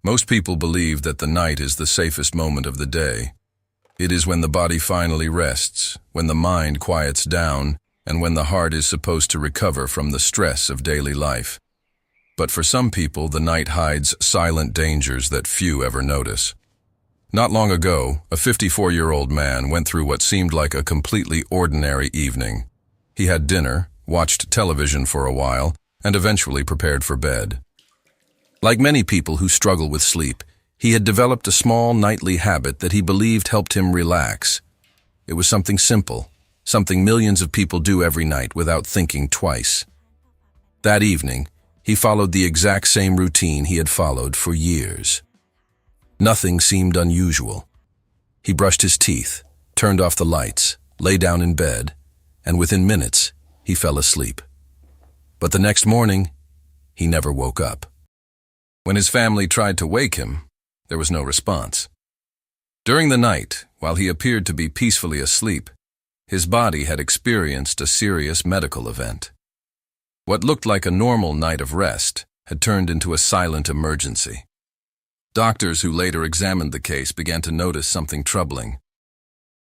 Most people believe that the night is the safest moment of the day. It is when the body finally rests, when the mind quiets down, and when the heart is supposed to recover from the stress of daily life. But for some people, the night hides silent dangers that few ever notice. Not long ago, a 54-year-old man went through what seemed like a completely ordinary evening. He had dinner, watched television for a while, and eventually prepared for bed. Like many people who struggle with sleep, he had developed a small nightly habit that he believed helped him relax. It was something simple, something millions of people do every night without thinking twice. That evening, he followed the exact same routine he had followed for years. Nothing seemed unusual. He brushed his teeth, turned off the lights, lay down in bed, and within minutes, he fell asleep. But the next morning, he never woke up. When his family tried to wake him, there was no response. During the night, while he appeared to be peacefully asleep, his body had experienced a serious medical event. What looked like a normal night of rest had turned into a silent emergency. Doctors who later examined the case began to notice something troubling.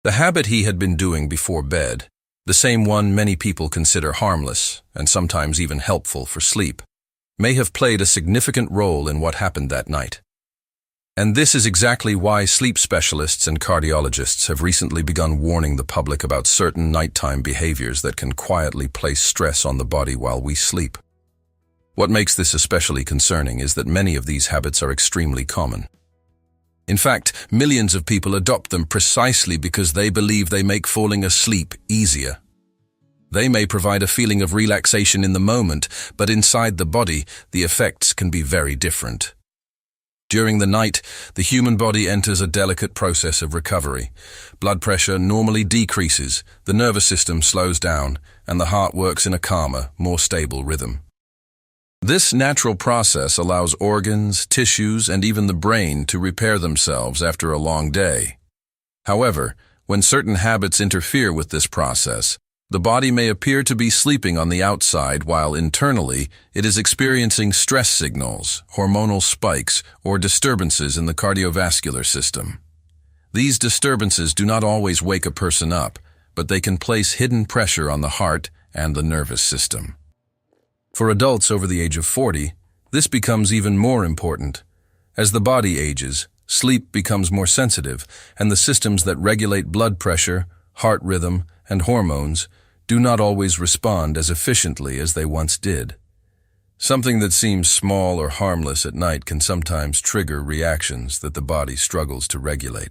The habit he had been doing before bed, the same one many people consider harmless and sometimes even helpful for sleep, may have played a significant role in what happened that night. And this is exactly why sleep specialists and cardiologists have recently begun warning the public about certain nighttime behaviors that can quietly place stress on the body while we sleep. What makes this especially concerning is that many of these habits are extremely common. In fact, millions of people adopt them precisely because they believe they make falling asleep easier. They may provide a feeling of relaxation in the moment, but inside the body, the effects can be very different. During the night, the human body enters a delicate process of recovery. Blood pressure normally decreases, the nervous system slows down, and the heart works in a calmer, more stable rhythm. This natural process allows organs, tissues, and even the brain to repair themselves after a long day. However, when certain habits interfere with this process, the body may appear to be sleeping on the outside while internally it is experiencing stress signals, hormonal spikes, or disturbances in the cardiovascular system. These disturbances do not always wake a person up, but they can place hidden pressure on the heart and the nervous system. For adults over the age of 40, this becomes even more important. As the body ages, sleep becomes more sensitive, and the systems that regulate blood pressure, heart rhythm, and hormones do not always respond as efficiently as they once did. Something that seems small or harmless at night can sometimes trigger reactions that the body struggles to regulate.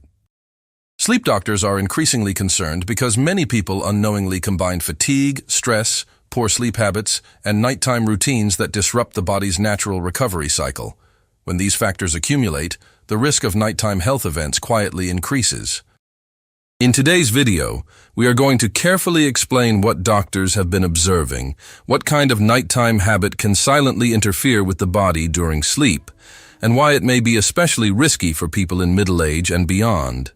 Sleep doctors are increasingly concerned because many people unknowingly combine fatigue, stress, poor sleep habits, and nighttime routines that disrupt the body's natural recovery cycle. When these factors accumulate, the risk of nighttime health events quietly increases. In today's video, we are going to carefully explain what doctors have been observing, what kind of nighttime habit can silently interfere with the body during sleep, and why it may be especially risky for people in middle age and beyond.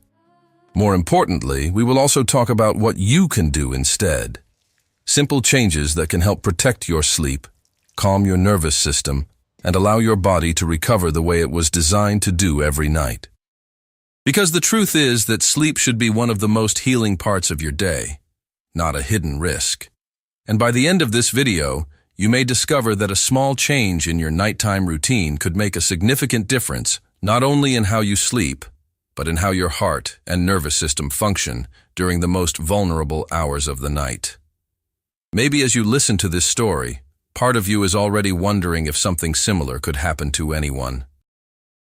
More importantly, we will also talk about what you can do instead. Simple changes that can help protect your sleep, calm your nervous system, and allow your body to recover the way it was designed to do every night. Because the truth is that sleep should be one of the most healing parts of your day, not a hidden risk. And by the end of this video, you may discover that a small change in your nighttime routine could make a significant difference, not only in how you sleep, but in how your heart and nervous system function during the most vulnerable hours of the night. Maybe as you listen to this story, part of you is already wondering if something similar could happen to anyone.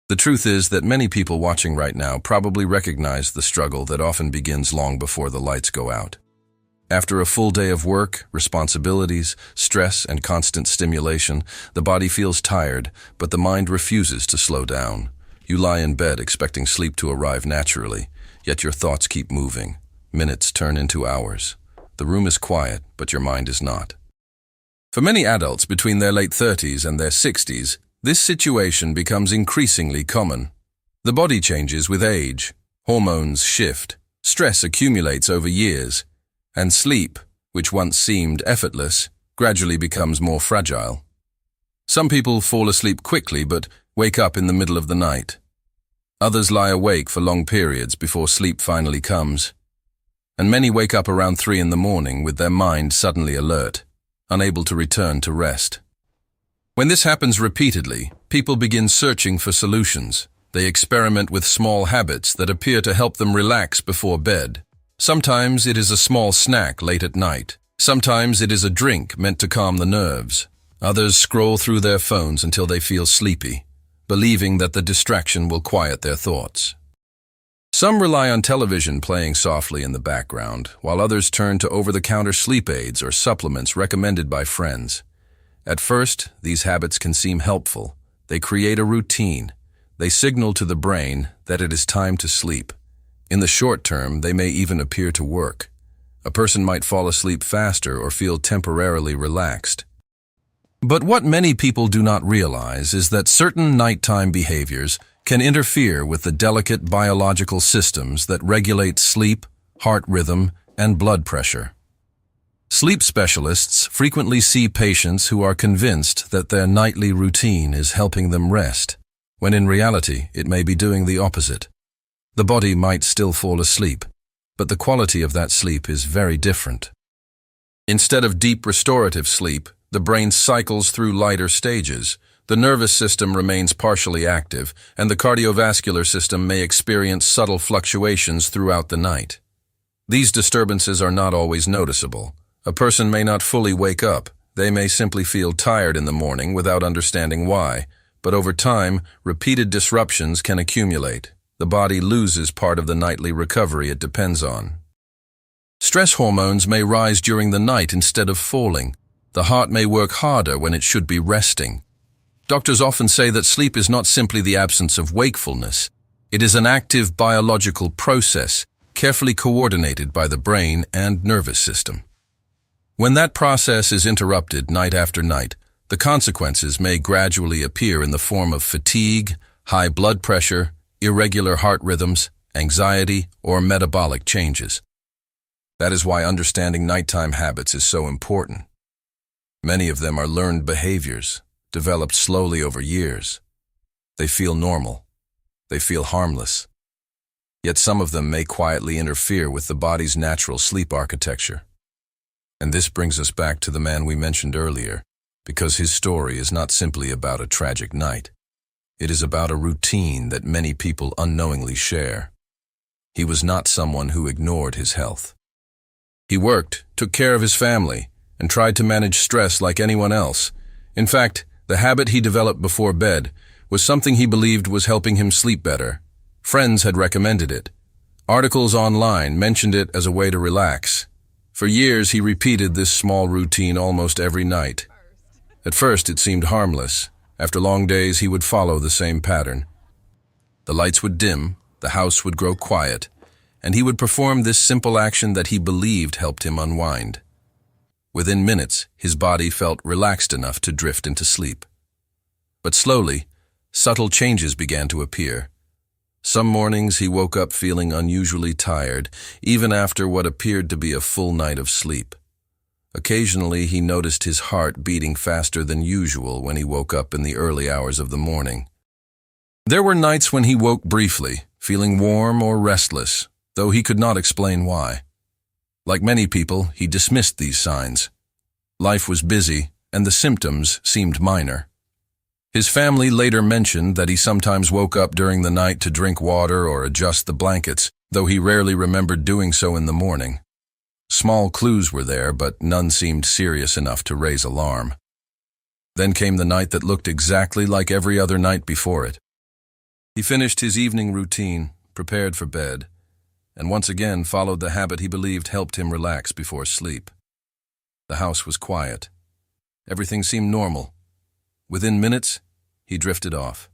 The truth is that many people watching right now probably recognize the struggle that often begins long before the lights go out. After a full day of work, responsibilities, stress, and constant stimulation, the body feels tired, but the mind refuses to slow down. You lie in bed expecting sleep to arrive naturally, yet your thoughts keep moving. Minutes turn into hours. The room is quiet, but your mind is not. For many adults between their late 30s and their 60s, this situation becomes increasingly common. The body changes with age, hormones shift, stress accumulates over years, and sleep, which once seemed effortless, gradually becomes more fragile. Some people fall asleep quickly but wake up in the middle of the night. Others lie awake for long periods before sleep finally comes. And many wake up around 3 in the morning with their mind suddenly alert, unable to return to rest. When this happens repeatedly, people begin searching for solutions. They experiment with small habits that appear to help them relax before bed. Sometimes it is a small snack late at night. Sometimes it is a drink meant to calm the nerves. Others scroll through their phones until they feel sleepy, believing that the distraction will quiet their thoughts. Some rely on television playing softly in the background, while others turn to over-the-counter sleep aids or supplements recommended by friends. At first, these habits can seem helpful. They create a routine. They signal to the brain that it is time to sleep. In the short term, they may even appear to work. A person might fall asleep faster or feel temporarily relaxed. But what many people do not realize is that certain nighttime behaviors can interfere with the delicate biological systems that regulate sleep, heart rhythm, and blood pressure. Sleep specialists frequently see patients who are convinced that their nightly routine is helping them rest, when in reality it may be doing the opposite. The body might still fall asleep, but the quality of that sleep is very different. Instead of deep restorative sleep, the brain cycles through lighter stages. The nervous system remains partially active, and the cardiovascular system may experience subtle fluctuations throughout the night. These disturbances are not always noticeable. A person may not fully wake up. They may simply feel tired in the morning without understanding why. But over time, repeated disruptions can accumulate. The body loses part of the nightly recovery it depends on. Stress hormones may rise during the night instead of falling. The heart may work harder when it should be resting. Doctors often say that sleep is not simply the absence of wakefulness. It is an active biological process, carefully coordinated by the brain and nervous system. When that process is interrupted night after night, the consequences may gradually appear in the form of fatigue, high blood pressure, irregular heart rhythms, anxiety, or metabolic changes. That is why understanding nighttime habits is so important. Many of them are learned behaviors, developed slowly over years. They feel normal. They feel harmless. Yet some of them may quietly interfere with the body's natural sleep architecture. And this brings us back to the man we mentioned earlier, because his story is not simply about a tragic night. It is about a routine that many people unknowingly share. He was not someone who ignored his health. He worked, took care of his family, and tried to manage stress like anyone else. In fact, the habit he developed before bed was something he believed was helping him sleep better. Friends had recommended it. Articles online mentioned it as a way to relax. For years, he repeated this small routine almost every night. At first, it seemed harmless. After long days, he would follow the same pattern. The lights would dim, the house would grow quiet, and he would perform this simple action that he believed helped him unwind. Within minutes, his body felt relaxed enough to drift into sleep. But slowly, subtle changes began to appear. Some mornings he woke up feeling unusually tired, even after what appeared to be a full night of sleep. Occasionally, he noticed his heart beating faster than usual when he woke up in the early hours of the morning. There were nights when he woke briefly, feeling warm or restless, though he could not explain why. Like many people, he dismissed these signs. Life was busy, and the symptoms seemed minor. His family later mentioned that he sometimes woke up during the night to drink water or adjust the blankets, though he rarely remembered doing so in the morning. Small clues were there, but none seemed serious enough to raise alarm. Then came the night that looked exactly like every other night before it. He finished his evening routine, prepared for bed, and once again followed the habit he believed helped him relax before sleep. The house was quiet. Everything seemed normal. Within minutes, he drifted off.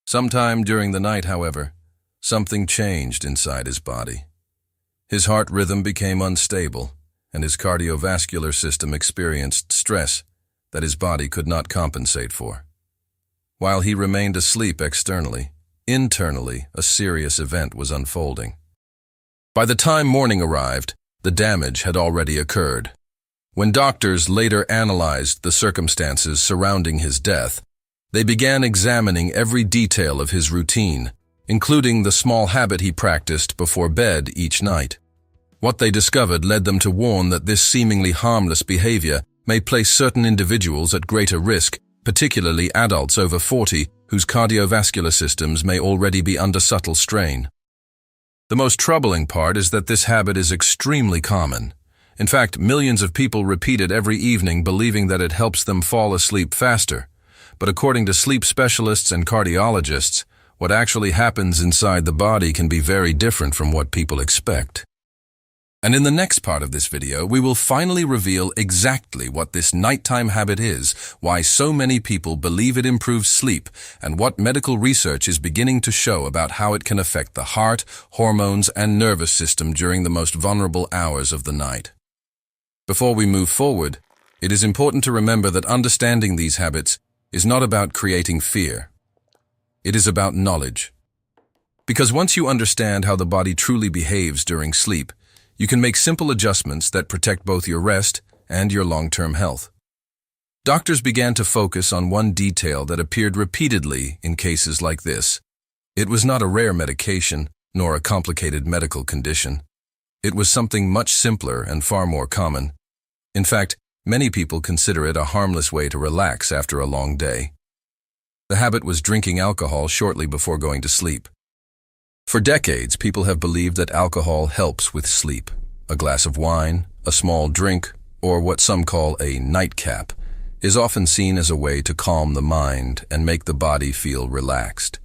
Sometime during the night, however, something changed inside his body. His heart rhythm became unstable, and his cardiovascular system experienced stress that his body could not compensate for. While he remained asleep externally, internally, a serious event was unfolding. By the time morning arrived, the damage had already occurred. When doctors later analyzed the circumstances surrounding his death, they began examining every detail of his routine, including the small habit he practiced before bed each night. What they discovered led them to warn that this seemingly harmless behavior may place certain individuals at greater risk, particularly adults over 40 whose cardiovascular systems may already be under subtle strain. The most troubling part is that this habit is extremely common. In fact, millions of people repeat it every evening believing that it helps them fall asleep faster. But according to sleep specialists and cardiologists, what actually happens inside the body can be very different from what people expect. And in the next part of this video, we will finally reveal exactly what this nighttime habit is, why so many people believe it improves sleep, and what medical research is beginning to show about how it can affect the heart, hormones, and nervous system during the most vulnerable hours of the night. Before we move forward, it is important to remember that understanding these habits is not about creating fear. It is about knowledge. Because once you understand how the body truly behaves during sleep, you can make simple adjustments that protect both your rest and your long-term health. Doctors began to focus on one detail that appeared repeatedly in cases like this. It was not a rare medication, nor a complicated medical condition. It was something much simpler and far more common. In fact, many people consider it a harmless way to relax after a long day. The habit was drinking alcohol shortly before going to sleep. For decades, people have believed that alcohol helps with sleep. A glass of wine, a small drink, or what some call a nightcap, is often seen as a way to calm the mind and make the body feel relaxed.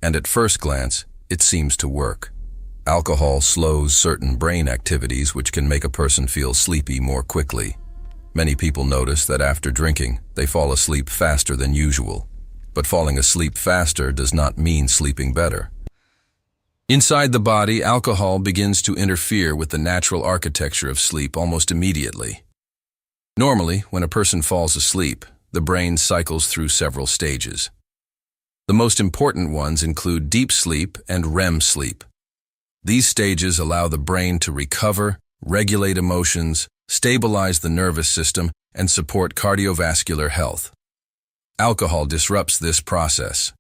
And at first glance, it seems to work. Alcohol slows certain brain activities which can make a person feel sleepy more quickly. Many people notice that after drinking, they fall asleep faster than usual. But falling asleep faster does not mean sleeping better. Inside the body, alcohol begins to interfere with the natural architecture of sleep almost immediately. Normally, when a person falls asleep, the brain cycles through several stages. The most important ones include deep sleep and REM sleep. These stages allow the brain to recover, regulate emotions, stabilize the nervous system, and support cardiovascular health. Alcohol disrupts this process.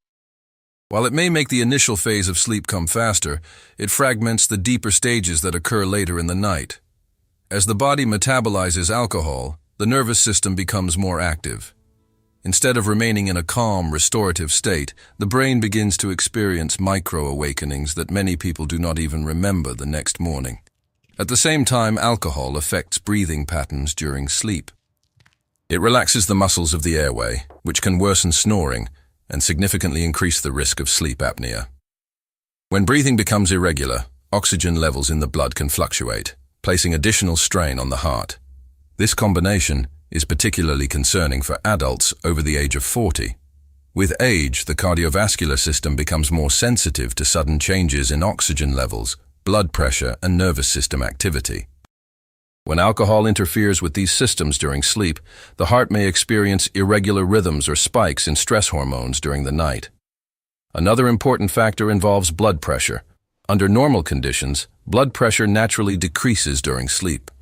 While it may make the initial phase of sleep come faster, it fragments the deeper stages that occur later in the night. As the body metabolizes alcohol, the nervous system becomes more active. Instead of remaining in a calm, restorative state, the brain begins to experience micro-awakenings that many people do not even remember the next morning. At the same time, alcohol affects breathing patterns during sleep. It relaxes the muscles of the airway, which can worsen snoring and significantly increase the risk of sleep apnea. When breathing becomes irregular, oxygen levels in the blood can fluctuate, placing additional strain on the heart. This combination is particularly concerning for adults over the age of 40. With age, the cardiovascular system becomes more sensitive to sudden changes in oxygen levels, blood pressure, and nervous system activity. When alcohol interferes with these systems during sleep, the heart may experience irregular rhythms or spikes in stress hormones during the night. Another important factor involves blood pressure. Under normal conditions, blood pressure naturally decreases during sleep.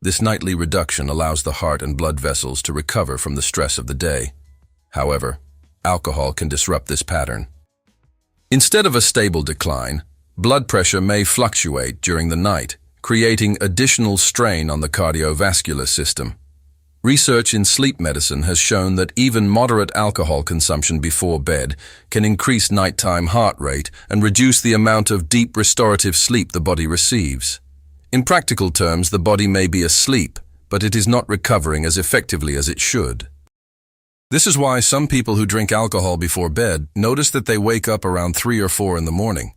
This nightly reduction allows the heart and blood vessels to recover from the stress of the day. However, alcohol can disrupt this pattern. Instead of a stable decline, blood pressure may fluctuate during the night, creating additional strain on the cardiovascular system. Research in sleep medicine has shown that even moderate alcohol consumption before bed can increase nighttime heart rate and reduce the amount of deep restorative sleep the body receives. In practical terms, the body may be asleep, but it is not recovering as effectively as it should. This is why some people who drink alcohol before bed notice that they wake up around 3 or 4 in the morning.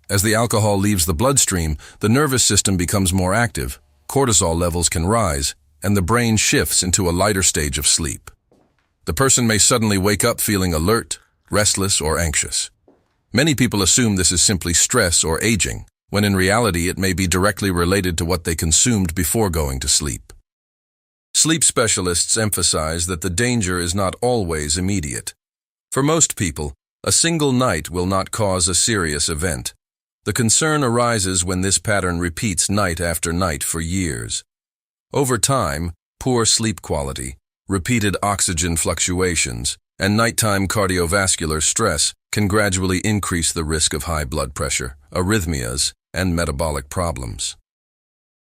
As the alcohol leaves the bloodstream, the nervous system becomes more active, cortisol levels can rise, and the brain shifts into a lighter stage of sleep. The person may suddenly wake up feeling alert, restless, or anxious. Many people assume this is simply stress or aging, when in reality it may be directly related to what they consumed before going to sleep. Sleep specialists emphasize that the danger is not always immediate. For most people, a single night will not cause a serious event. The concern arises when this pattern repeats night after night for years. Over time, poor sleep quality, repeated oxygen fluctuations, and nighttime cardiovascular stress can gradually increase the risk of high blood pressure, arrhythmias, and metabolic problems.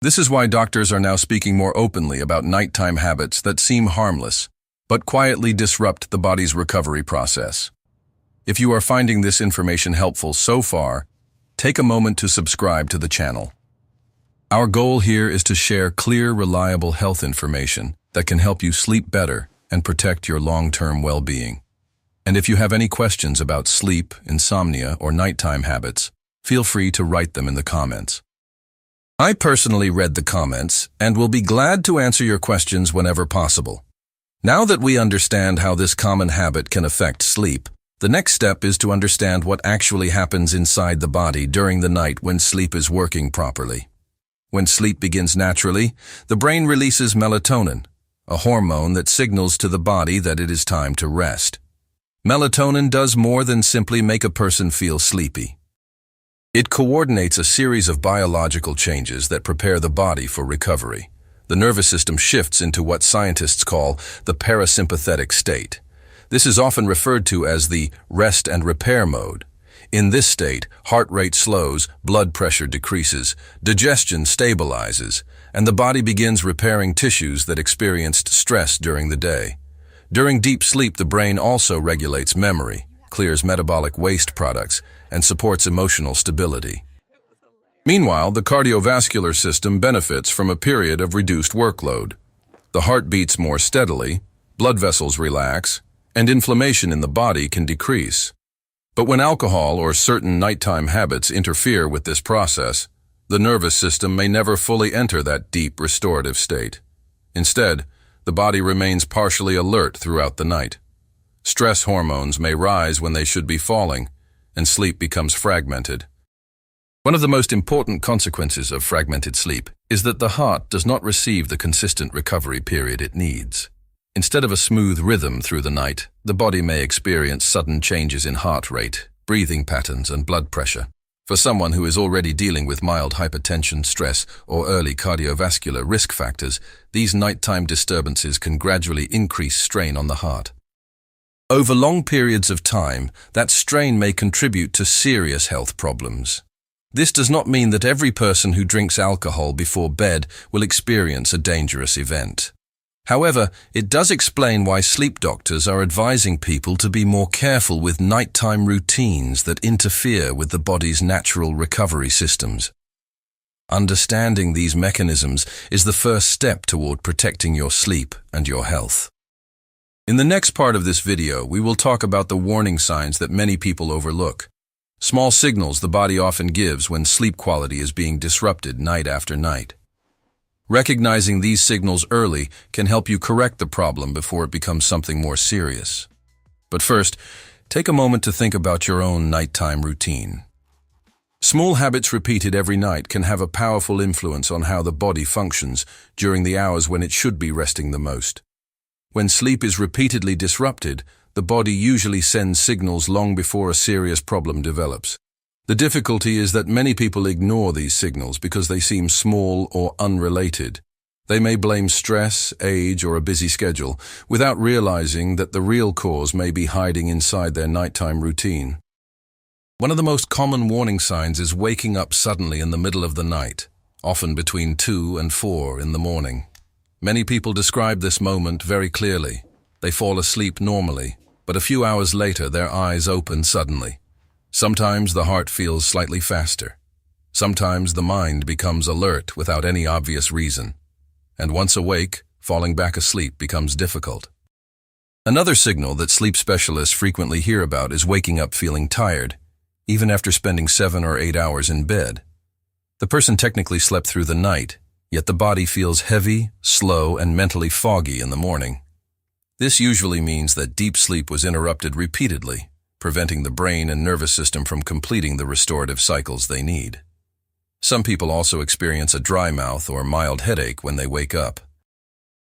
This is why doctors are now speaking more openly about nighttime habits that seem harmless, but quietly disrupt the body's recovery process. If you are finding this information helpful so far, take a moment to subscribe to the channel. Our goal here is to share clear, reliable health information that can help you sleep better and protect your long-term well-being. And if you have any questions about sleep, insomnia, or nighttime habits, feel free to write them in the comments. I personally read the comments and will be glad to answer your questions whenever possible. Now that we understand how this common habit can affect sleep, the next step is to understand what actually happens inside the body during the night when sleep is working properly. When sleep begins naturally, the brain releases melatonin, a hormone that signals to the body that it is time to rest. Melatonin does more than simply make a person feel sleepy. It coordinates a series of biological changes that prepare the body for recovery. The nervous system shifts into what scientists call the parasympathetic state. This is often referred to as the rest and repair mode. In this state, heart rate slows, blood pressure decreases, digestion stabilizes, and the body begins repairing tissues that experienced stress during the day. During deep sleep, the brain also regulates memory, clears metabolic waste products, and supports emotional stability. Meanwhile, the cardiovascular system benefits from a period of reduced workload. The heart beats more steadily, blood vessels relax, and inflammation in the body can decrease. But when alcohol or certain nighttime habits interfere with this process, the nervous system may never fully enter that deep restorative state. Instead, the body remains partially alert throughout the night. Stress hormones may rise when they should be falling, and sleep becomes fragmented. One of the most important consequences of fragmented sleep is that the heart does not receive the consistent recovery period it needs. Instead of a smooth rhythm through the night, the body may experience sudden changes in heart rate, breathing patterns, and blood pressure. For someone who is already dealing with mild hypertension, stress, or early cardiovascular risk factors, these nighttime disturbances can gradually increase strain on the heart. Over long periods of time, that strain may contribute to serious health problems. This does not mean that every person who drinks alcohol before bed will experience a dangerous event. However, it does explain why sleep doctors are advising people to be more careful with nighttime routines that interfere with the body's natural recovery systems. Understanding these mechanisms is the first step toward protecting your sleep and your health. In the next part of this video, we will talk about the warning signs that many people overlook. Small signals the body often gives when sleep quality is being disrupted night after night. Recognizing these signals early can help you correct the problem before it becomes something more serious. But first, take a moment to think about your own nighttime routine. Small habits repeated every night can have a powerful influence on how the body functions during the hours when it should be resting the most. When sleep is repeatedly disrupted, the body usually sends signals long before a serious problem develops. The difficulty is that many people ignore these signals because they seem small or unrelated. They may blame stress, age, or a busy schedule, without realizing that the real cause may be hiding inside their nighttime routine. One of the most common warning signs is waking up suddenly in the middle of the night, often between 2 and 4 in the morning. Many people describe this moment very clearly. They fall asleep normally, but a few hours later their eyes open suddenly. Sometimes the heart feels slightly faster. Sometimes the mind becomes alert without any obvious reason. And once awake, falling back asleep becomes difficult. Another signal that sleep specialists frequently hear about is waking up feeling tired, even after spending 7 or 8 hours in bed. The person technically slept through the night, yet the body feels heavy, slow, and mentally foggy in the morning. This usually means that deep sleep was interrupted repeatedly, preventing the brain and nervous system from completing the restorative cycles they need. Some people also experience a dry mouth or mild headache when they wake up.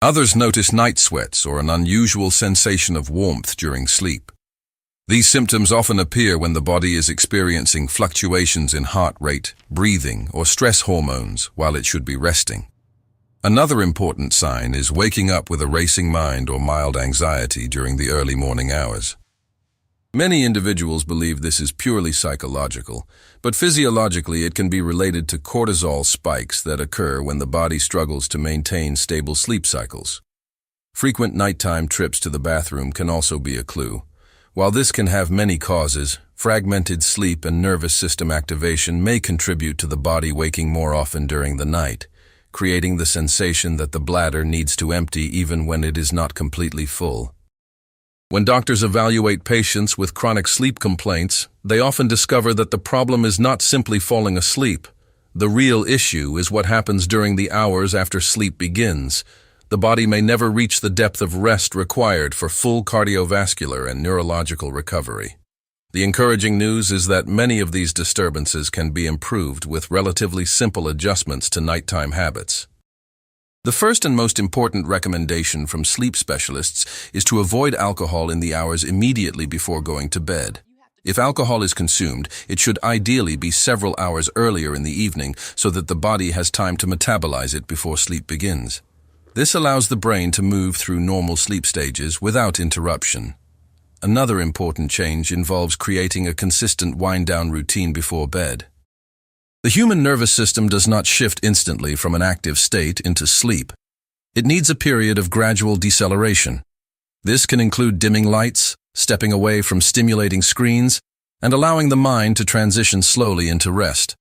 Others notice night sweats or an unusual sensation of warmth during sleep. These symptoms often appear when the body is experiencing fluctuations in heart rate, breathing, or stress hormones while it should be resting. Another important sign is waking up with a racing mind or mild anxiety during the early morning hours. Many individuals believe this is purely psychological, but physiologically it can be related to cortisol spikes that occur when the body struggles to maintain stable sleep cycles. Frequent nighttime trips to the bathroom can also be a clue. While this can have many causes, fragmented sleep and nervous system activation may contribute to the body waking more often during the night, creating the sensation that the bladder needs to empty even when it is not completely full. When doctors evaluate patients with chronic sleep complaints, they often discover that the problem is not simply falling asleep. The real issue is what happens during the hours after sleep begins. The body may never reach the depth of rest required for full cardiovascular and neurological recovery. The encouraging news is that many of these disturbances can be improved with relatively simple adjustments to nighttime habits. The first and most important recommendation from sleep specialists is to avoid alcohol in the hours immediately before going to bed. If alcohol is consumed, it should ideally be several hours earlier in the evening so that the body has time to metabolize it before sleep begins. This allows the brain to move through normal sleep stages without interruption. Another important change involves creating a consistent wind-down routine before bed. The human nervous system does not shift instantly from an active state into sleep. It needs a period of gradual deceleration. This can include dimming lights, stepping away from stimulating screens, and allowing the mind to transition slowly into rest.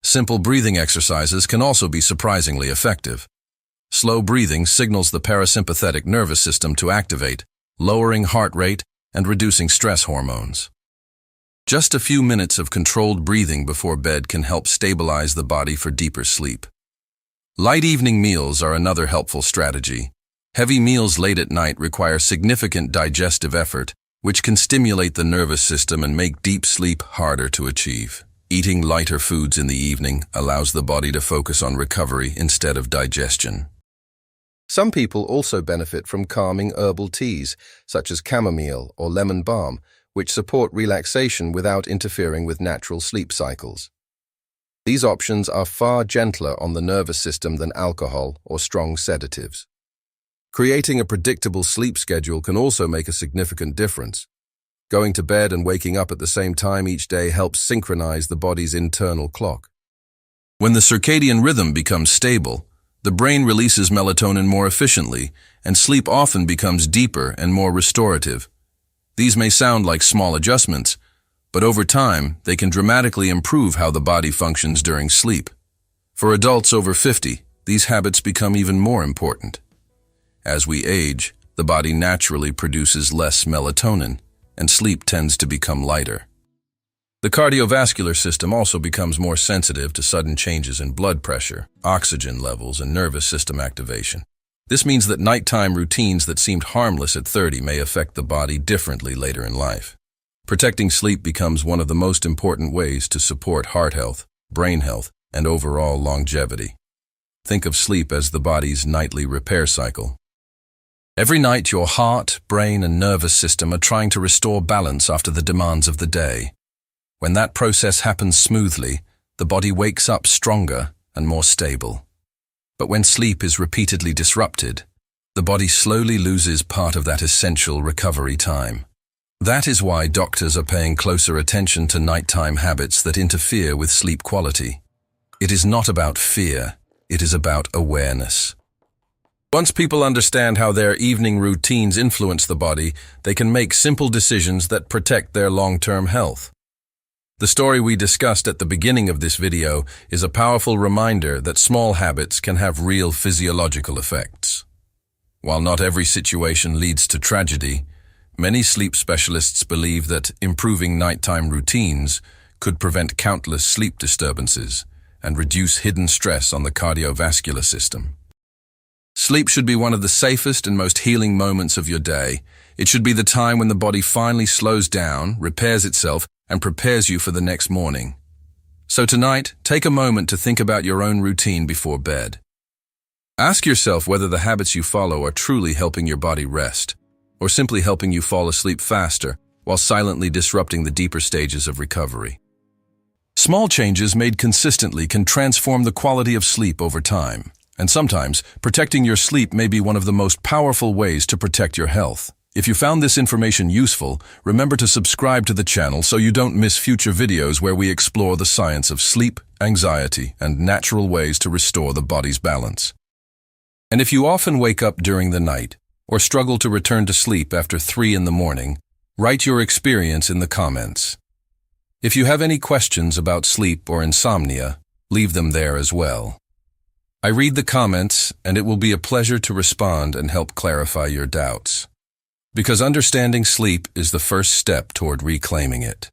Simple breathing exercises can also be surprisingly effective. Slow breathing signals the parasympathetic nervous system to activate, lowering heart rate and reducing stress hormones. Just a few minutes of controlled breathing before bed can help stabilize the body for deeper sleep. Light evening meals are another helpful strategy. Heavy meals late at night require significant digestive effort, which can stimulate the nervous system and make deep sleep harder to achieve. Eating lighter foods in the evening allows the body to focus on recovery instead of digestion. Some people also benefit from calming herbal teas, such as chamomile or lemon balm, which support relaxation without interfering with natural sleep cycles. These options are far gentler on the nervous system than alcohol or strong sedatives. Creating a predictable sleep schedule can also make a significant difference. Going to bed and waking up at the same time each day helps synchronize the body's internal clock. When the circadian rhythm becomes stable, the brain releases melatonin more efficiently, and sleep often becomes deeper and more restorative. These may sound like small adjustments, but over time, they can dramatically improve how the body functions during sleep. For adults over 50, these habits become even more important. As we age, the body naturally produces less melatonin, and sleep tends to become lighter. The cardiovascular system also becomes more sensitive to sudden changes in blood pressure, oxygen levels, and nervous system activation. This means that nighttime routines that seemed harmless at 30 may affect the body differently later in life. Protecting sleep becomes one of the most important ways to support heart health, brain health, and overall longevity. Think of sleep as the body's nightly repair cycle. Every night, your heart, brain, and nervous system are trying to restore balance after the demands of the day. When that process happens smoothly, the body wakes up stronger and more stable. But when sleep is repeatedly disrupted, the body slowly loses part of that essential recovery time. That is why doctors are paying closer attention to nighttime habits that interfere with sleep quality. It is not about fear, it is about awareness. Once people understand how their evening routines influence the body, they can make simple decisions that protect their long-term health. The story we discussed at the beginning of this video is a powerful reminder that small habits can have real physiological effects. While not every situation leads to tragedy, many sleep specialists believe that improving nighttime routines could prevent countless sleep disturbances and reduce hidden stress on the cardiovascular system. Sleep should be one of the safest and most healing moments of your day. It should be the time when the body finally slows down, repairs itself, and prepares you for the next morning. So tonight, take a moment to think about your own routine before bed. Ask yourself whether the habits you follow are truly helping your body rest, or simply helping you fall asleep faster while silently disrupting the deeper stages of recovery. Small changes made consistently can transform the quality of sleep over time. And sometimes, protecting your sleep may be one of the most powerful ways to protect your health. If you found this information useful, remember to subscribe to the channel so you don't miss future videos where we explore the science of sleep, anxiety, and natural ways to restore the body's balance. And if you often wake up during the night, or struggle to return to sleep after 3 in the morning, write your experience in the comments. If you have any questions about sleep or insomnia, leave them there as well. I read the comments, and it will be a pleasure to respond and help clarify your doubts. Because understanding sleep is the first step toward reclaiming it.